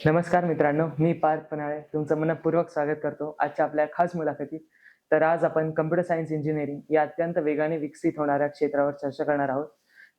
नमस्कार मित्रांनो, मी पार्थ पन्हाळे तुमचं मनःपूर्वक स्वागत करतो आजच्या आपल्या खास मुलाखतीत. तर आज आपण कम्प्युटर सायन्स इंजिनिअरिंग या अत्यंत वेगाने विकसित होणाऱ्या क्षेत्रावर चर्चा करणार आहोत.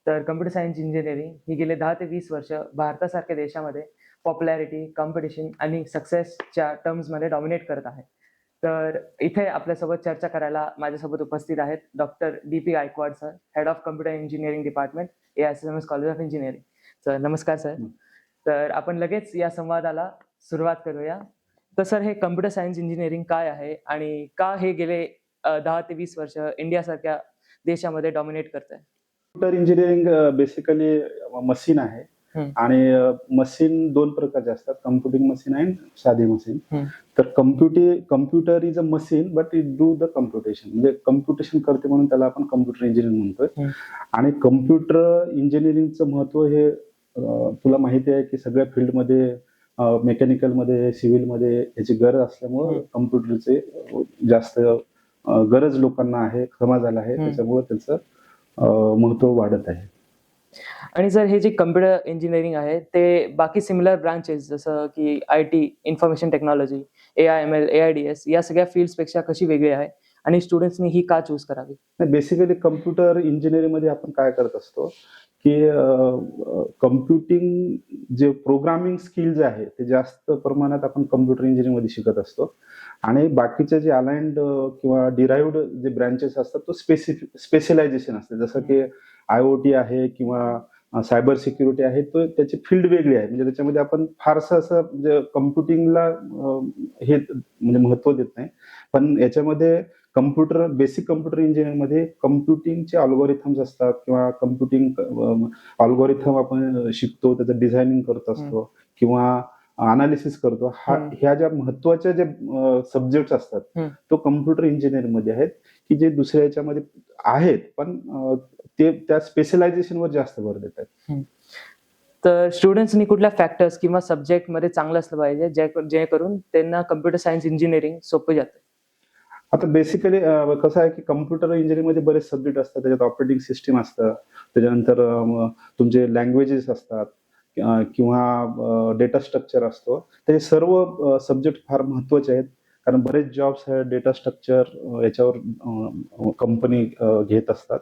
तर कम्प्युटर सायन्स इंजिनिअरिंग ही गेले 10 ते 20 वर्ष भारतासारख्या देशामध्ये पॉप्युलॅरिटी, कॉम्पिटिशन आणि सक्सेसच्या टर्म्समध्ये डॉमिनेट करत आहे. तर इथे आपल्यासोबत चर्चा करायला माझ्यासोबत उपस्थित आहेत doctor D P. Gaikwad sir, head of computer engineering department, AISMS college of engineering. Sir नमस्कार सर. तर आपण लगेच या संवादाला सुरुवात करूया. तर सर, हे कम्प्युटर सायन्स इंजिनिअरिंग काय आहे आणि का हे गेले 10 ते 20 वर्ष इंडियासारख्या देशामध्ये डॉमिनेट करतंय? कम्प्युटर इंजिनिअरिंग बेसिकली मशीन आहे. आणि मशीन दोन प्रकारचे असतात, कम्प्युटिंग मशीन आणि साधी मशीन. तर computer is a machine but it do the computation, म्हणजे कम्प्युटेशन करते म्हणून त्याला आपण कम्प्युटर इंजिनिअरिंग म्हणतोय. आणि कम्प्युटर इंजिनिअरिंगचं महत्व हे तुला माहिती आहे की सगळ्या फील्डमध्ये, मेकॅनिकलमध्ये, सिव्हिलमध्ये याची गरज असल्यामुळे कम्प्युटरचे जास्त गरज लोकांना आहे, समाजाला आहे, त्याच्यामुळे त्याचं महत्व वाढत आहे. आणि सर, हे जे कम्प्युटर इंजिनिअरिंग आहे ते बाकी सिमिलर ब्रांचेस जसं की IT, information technology, AI-M-L, AI-D-S या सगळ्या फील्ड्सपेक्षा कशी वेगळी आहे आणि स्टुडंट्सनी ही का चूज करावी? बेसिकली कम्प्युटर इंजिनिअरिंग मध्ये आपण काय करत असतो की कम्प्युटिंग जे प्रोग्रामिंग स्किल्स आहे ते जास्त प्रमाणात आपण कम्प्युटर इंजिनिअरिंग मध्ये शिकत असतो. आणि बाकीचे जे अलाइंड किंवा डिराइव्ड जे ब्रँचेस असतात तो स्पेशलायझेशन असते, जसं की IoT आहे किंवा सायबर सिक्युरिटी आहे, तो त्याची फील्ड वेगळी आहे. म्हणजे त्याच्यामध्ये आपण फारसं असं म्हणजे कम्प्युटिंगला हे म्हणजे महत्व देत नाही. पण याच्यामध्ये बेसिक कम्प्युटर इंजिनिअरिंग मध्ये कम्प्युटिंगचे अल्गोरिथम्स असतात किंवा कम्प्युटिंग अल्गोरिथम आपण शिकतो, त्याचं डिझायनिंग करत असतो किंवा अनालिसिस करतो. ह्या ज्या महत्वाच्या ज्या सब्जेक्ट असतात तो कम्प्युटर इंजिनिअरिंग मध्ये आहेत, की जे दुसऱ्या याच्यामध्ये आहेत पण ते त्या स्पेशलायझेशनवर जास्त भर देतात. तर स्टुडंट्सनी कुठल्या फॅक्टर्स किंवा सब्जेक्ट मध्ये चांगलं असलं पाहिजे जेणेकरून त्यांना कम्प्युटर सायन्स इंजिनिअरिंग सोपं जातं? आता बेसिकली कसं आहे की कम्प्युटर इंजिनिअरिंग मध्ये बरेच सब्जेक्ट असतात. त्याच्यात ऑपरेटिंग सिस्टीम असतं, त्याच्यानंतर तुमचे लँग्वेजेस असतात किंवा डेटा स्ट्रक्चर असतो. तर हे सर्व सब्जेक्ट फार महत्वाचे आहेत, कारण बरेच जॉब्स डेटा स्ट्रक्चर याच्यावर कंपनी घेत असतात.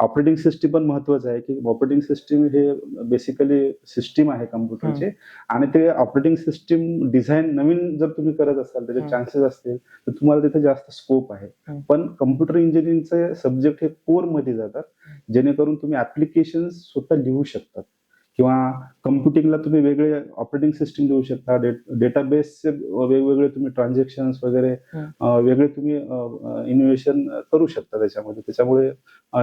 ऑपरेटिंग सिस्टीम पण महत्वाचं आहे की ऑपरेटिंग सिस्टीम हे बेसिकली सिस्टीम आहे कम्प्युटरचे, आणि ते ऑपरेटिंग सिस्टीम डिझाईन नवीन जर तुम्ही करत असाल त्याचे चान्सेस असतील तर तुम्हाला तिथे जास्त स्कोप आहे. पण कम्प्युटर इंजिनिअरिंगचे सब्जेक्ट हे कोर मध्ये जातात, जेणेकरून तुम्ही ऍप्लिकेशन स्वतः लिहू शकतात किंवा कम्प्युटिंगला तुम्ही वेगळे ऑपरेटिंग सिस्टीम देऊ शकता, डेटाबेसचे वेगवेगळे तुम्ही ट्रान्झॅक्शन्स वगैरे वेगळे तुम्ही इनोव्हेशन करू शकता त्याच्यामुळे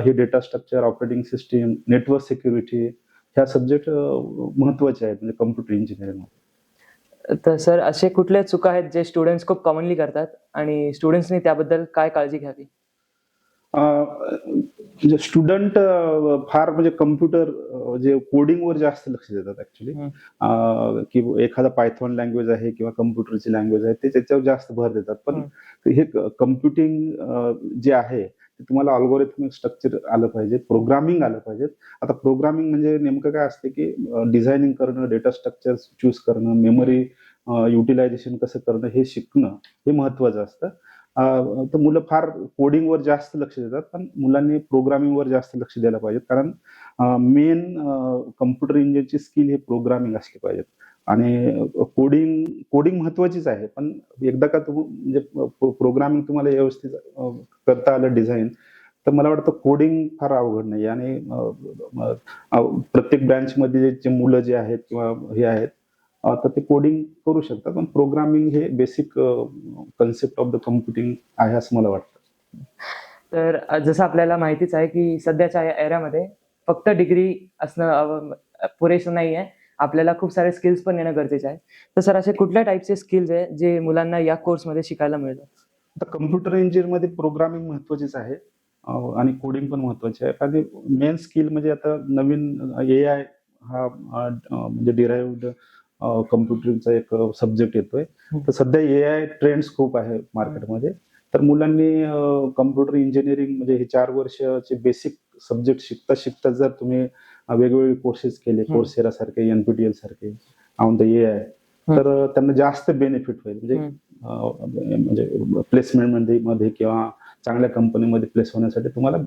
हे data structure, operating system, network security ह्या सब्जेक्ट महत्वाचे आहेत म्हणजे कम्प्युटर इंजिनिअरिंग. तर सर, असे कुठल्या चुका आहेत जे स्टुडंट्स खूप कॉमनली करतात आणि स्टुडंट्सनी त्याबद्दल काय काळजी घ्यावी? म्हणजे स्टुडंट फार म्हणजे कम्प्युटर जे कोडिंगवर जास्त लक्ष देतात ऍक्च्युली, की एखादा पायथॉन लँग्वेज आहे किंवा कम्प्युटरची लँग्वेज आहे ते त्याच्यावर जास्त भर देतात. पण हे कम्प्युटिंग जे आहे ते तुम्हाला अल्गोरिथमिक स्ट्रक्चर आलं पाहिजे, प्रोग्रामिंग आलं पाहिजे. आता प्रोग्रामिंग म्हणजे नेमकं काय असते की डिझायनिंग करणं, डेटा स्ट्रक्चर चूज करणं, मेमरी युटिलायझेशन कसं करणं हे शिकणं हे महत्वाचं असतं. तर मुलं फार कोडिंगवर जास्त लक्ष देतात, पण मुलांनी प्रोग्रामिंगवर जास्त लक्ष द्यायला पाहिजे, कारण मेन कम्प्युटर इंजिनची स्किल हे प्रोग्रामिंग असली पाहिजेत. आणि कोडिंग महत्वाचीच आहे, पण एकदा का म्हणजे प्रोग्रामिंग तुम्हाला व्यवस्थित करता आलं डिझाईन, तर मला वाटतं कोडिंग फार अवघड नाही. आणि प्रत्येक ब्रँच मध्ये जे मुलं जे आहेत किंवा हे आहेत तर ते कोडिंग करू शकतात, पण प्रोग्रामिंग हे basic concept of the computing आहे असं मला वाटतं. तर जसं आपल्याला माहितीच आहे की सध्याच्या या एरामध्ये फक्त डिग्री असणं पुरेसं नाही आहे, आपल्याला खूप सारे स्किल्स पण येणं गरजेचं आहे. तर सर, असे कुठल्या टाईपचे स्किल्स आहे जे मुलांना या कोर्समध्ये शिकायला मिळतात? आता कम्प्युटर इंजिनिअरिंग मध्ये प्रोग्रामिंग महत्वाचीच आहे आणि कोडिंग पण महत्वाचे आहे. आणि मेन स्किल म्हणजे आता नवीन AI हा म्हणजे डिराइव्ड कम्प्युटरचा एक सब्जेक्ट येतोय. तर सध्या AI ट्रेंड्स खूप आहे मार्केटमध्ये. तर मुलांनी कम्प्युटर इंजिनिअरिंग म्हणजे हे 4 वर्षाचे बेसिक सब्जेक्ट शिकता शिकता जर तुम्ही वेगवेगळे कोर्सेस केले, कोर्सेरा सारखे, NPTEL सारखे, ऑन द AI, तर त्यांना जास्त बेनिफिट होईल. म्हणजे प्लेसमेंट मध्ये किंवा चांगल्या कंपनीमध्ये प्लेस होण्यासाठी तुम्हाला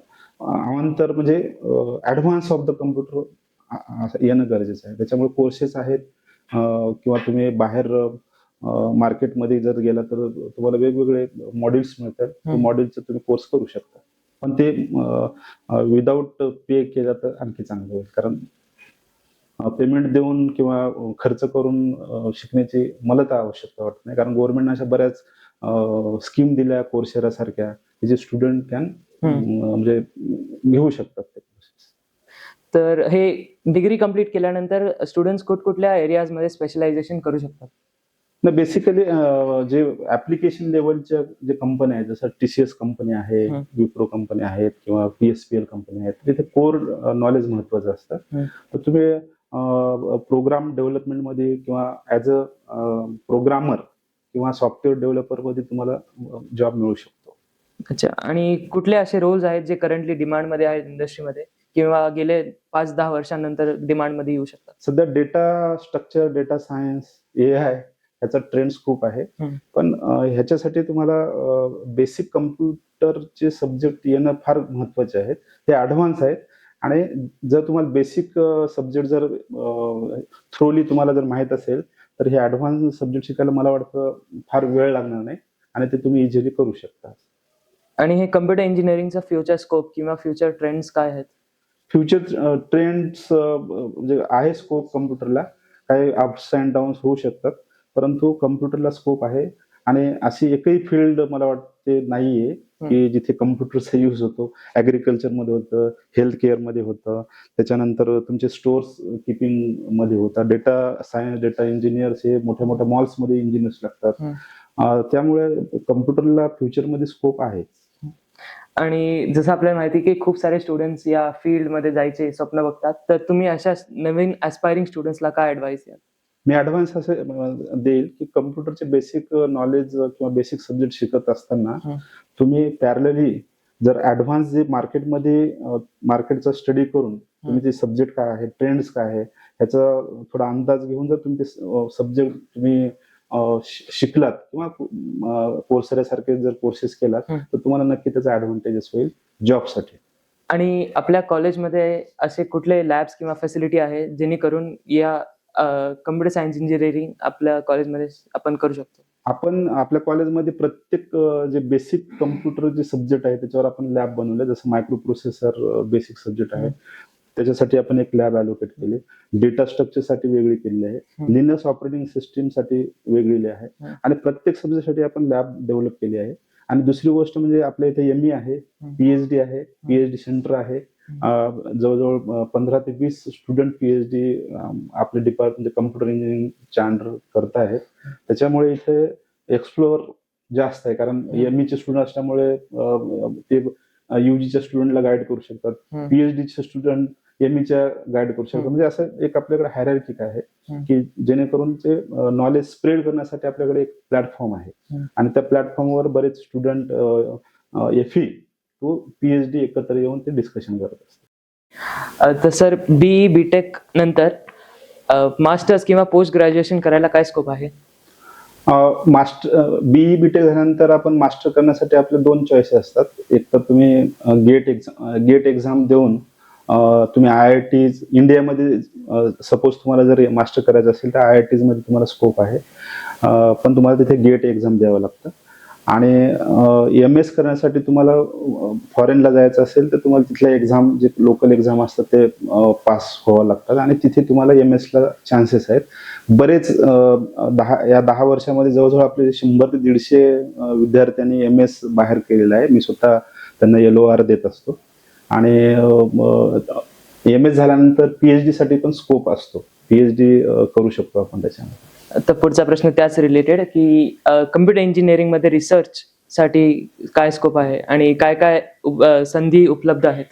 अवांतर म्हणजे ऍडव्हान्स ऑफ द कम्प्युटर येणं गरजेचं आहे. त्याच्यामुळे कोर्सेस आहेत किंवा तुम्ही बाहेर मार्केटमध्ये जर गेला तर तुम्हाला वेगवेगळे मॉड्यूल्स मिळतात. मॉड्यूलचे तुम्ही कोर्स करू शकता, पण ते विदाऊट पे केलं तर आणखी चांगलं होईल. कारण पेमेंट देऊन किंवा खर्च करून शिकण्याची मला तर आवश्यकता वाटत नाही. कारण गव्हर्नमेंटने अशा बऱ्याच स्कीम दिल्या कोर्सेरा सारख्या, जे स्टुडंट कॅन म्हणजे घेऊ शकतात ते. तर हे डिग्री कंप्लीट केल्यानंतर स्टुडंट्स कुठल्या एरियाजमध्ये स्पेशलायझेशन करू शकतात? बेसिकली जे ऍप्लिकेशन लेवलच्या जे कंपन्या आहेत, जसं TCS कंपनी आहे, विप्रो कंपनी आहेत किंवा PSPL कंपनी आहेत, तिथे कोर नॉलेज महत्वाचं असतं. तर तुम्ही प्रोग्राम डेव्हलपमेंट मध्ये किंवा ऍज अ प्रोग्रामर किंवा सॉफ्टवेअर डेव्हलपर मध्ये तुम्हाला जॉब मिळू शकतो. अच्छा, आणि कुठले असे रोल्स आहेत जे करंटली डिमांडमध्ये आहेत इंडस्ट्रीमध्ये किंवा गेले 5-10 वर्षांनंतर डिमांडमध्ये येऊ शकतात? सध्या data structure, data science, AI ह्याचा ट्रेंड खूप आहे. पण ह्याच्यासाठी तुम्हाला बेसिक कम्प्युटरचे सब्जेक्ट येणं फार महत्वाचे आहेत. हे ऍडव्हान्स आहेत, आणि जर तुम्हाला बेसिक सब्जेक्ट जर थ्रोली तुम्हाला जर माहित असेल तर हे ऍडव्हान्स सब्जेक्ट शिकायला मला वाटतं फार वेळ लागणार नाही, आणि ते तुम्ही इझिली करू शकता. आणि हे कम्प्युटर इंजिनिअरिंगचा फ्युचर स्कोप किंवा फ्युचर ट्रेंड्स काय आहेत? फ्युचर ट्रेंड्स म्हणजे आहे स्कोप कम्प्युटरला, काही अप्स अँड डाऊन्स होऊ शकतात, परंतु कम्प्युटरला स्कोप आहे. आणि अशी एकही फील्ड मला वाटते नाहीये की जिथे कम्प्युटरचा यूज होतो. ऍग्रिकल्चर मध्ये होतं, हेल्थ केअर मध्ये होतं, त्याच्यानंतर तुमचे स्टोर्स किपिंग मध्ये होतं, डेटा सायन्स, डेटा इंजिनियर्स हे मोठ्या मोठ्या मॉल्स मध्ये इंजिनियर्स लागतात. त्यामुळे कम्प्युटरला फ्युचरमध्ये स्कोप आहे. आणि जसं आपल्याला माहिती की खूप सारे स्टुडंट्स या फील्डमध्ये जायचे स्वप्न बघतात, तर तुम्ही अशा नवीन ऍस्पायरिंग स्टुडंट्सला काय ऍडवाइस द्याल? मी ऍडव्हान्स असे देईल की कम्प्युटरचे बेसिक नॉलेज किंवा बेसिक सब्जेक्ट शिकत असताना तुम्ही पॅरलली जर ऍडव्हान्स जे मार्केटचा स्टडी करून तुम्ही ते सब्जेक्ट काय आहे, ट्रेंड्स काय आहे, ह्याचा थोडा अंदाज घेऊन जर तुम्ही ते सब्जेक्ट तुम्ही शिकलात किंवा कोर्सेरा सारखे जर कोर्सेस केलात तर तुम्हाला नक्की त्याचा ऍडव्हान्टेजेस होईल जॉबसाठी. आणि आपल्या कॉलेजमध्ये असे कुठले लॅब्स किंवा फॅसिलिटी आहे जेणेकरून या कम्प्युटर सायन्स इंजिनिअरिंग आपल्या कॉलेजमध्ये आपण करू शकतो? आपण आपल्या कॉलेजमध्ये प्रत्येक जे बेसिक कम्प्युटर जे सब्जेक्ट आहे त्याच्यावर आपण लॅब बनवले. जसं मायक्रो प्रोसेसर बेसिक सब्जेक्ट आहे, त्याच्यासाठी आपण एक लॅब अलोकेट केली. डेटा स्ट्रक्चर साठी वेगळी केलेली आहे, लिनक्स ऑपरेटिंग सिस्टीम साठी वेगळी आहे, आणि प्रत्येक सब्जेक्टसाठी आपण लॅब डेव्हलप केली आहे. आणि दुसरी गोष्ट म्हणजे आपल्या इथे ME आहे, PhD आहे, PhD सेंटर आहे. जवळजवळ 15 ते 20 स्टुडंट PhD आपले डिपार्टमेंट कम्प्युटर इंजिनिअरिंगच्या अंडर करत आहेत. त्याच्यामुळे इथे एक्सप्लोअर जास्त आहे, कारण ME चे स्टुडंट असल्यामुळे ते UGच्या स्टुडंटला गाईड करू शकतात, PhD चे स्टुडंट ME गाईड करू शकतात. म्हणजे असं एक आपल्याकडे हायरार्किक आहे की जेणेकरून ते नॉलेज स्प्रेड करण्यासाठी आपल्याकडे एक प्लॅटफॉर्म आहे, आणि त्या प्लॅटफॉर्मवर बरेच स्टुडंट FE टू PhD एकत्र येऊन ते डिस्कशन करत असतात. तर सर BE BTech नंतर मास्टर्स किंवा पोस्ट ग्रॅज्युएशन करायला काय स्कोप आहे? BE BTech झाल्यानंतर आपण मास्टर करण्यासाठी आपले 2 चॉईसेस असतात. एक तर तुम्ही गेट एक्झाम देऊन तुम्ही IITs इंडियामध्ये सपोज तुम्हाला जर मास्टर करायचं असेल तर IITs मध्ये तुम्हाला स्कोप आहे, पण तुम्हाला तिथे गेट एक्झाम द्यावं लागतं. आणि MS करण्यासाठी तुम्हाला फॉरेनला जायचं असेल तर तुम्हाला तिथल्या एक्झाम जे लोकल एक्झाम असतात ते पास व्हावं लागतात, आणि तिथे तुम्हाला MS ला चान्सेस आहेत. बरेच 10 वर्षामध्ये जवळजवळ आपले 100 ते 150 विद्यार्थ्यांनी MS बाहेर केलेला आहे. मी स्वतः त्यांना LOR देत असतो. आणि MS झाल्यानंतर PhD साठी पण स्कोप असतो, PhD करू शकतो आपण त्याच्यामध्ये. तर पुढचा प्रश्न त्याच रिलेटेड की कम्प्युटर इंजिनिअरिंग मध्ये रिसर्च साठी काय स्कोप आहे आणि काय काय संधी उपलब्ध आहेत?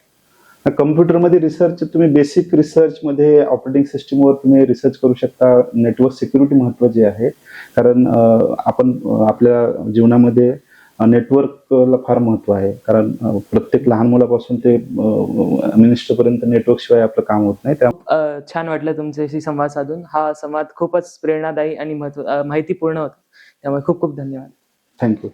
कम्प्युटरमध्ये रिसर्च तुम्ही बेसिक रिसर्च मध्ये ऑपरेटिंग सिस्टीमवर तुम्ही रिसर्च करू शकता. नेटवर्क सिक्युरिटी महत्वाची आहे, कारण आपण आपल्या जीवनामध्ये नेटवर्कला फार महत्व आहे, कारण प्रत्येक लहान मुलापासून ते मिनिस्टरपर्यंत नेटवर्क शिवाय आपलं काम होत नाही. छान वाटलं तुमच्याशी संवाद साधून. हा संवाद खूपच प्रेरणादायी आणि माहितीपूर्ण होता. त्यामुळे खूप खूप धन्यवाद. थँक्यू.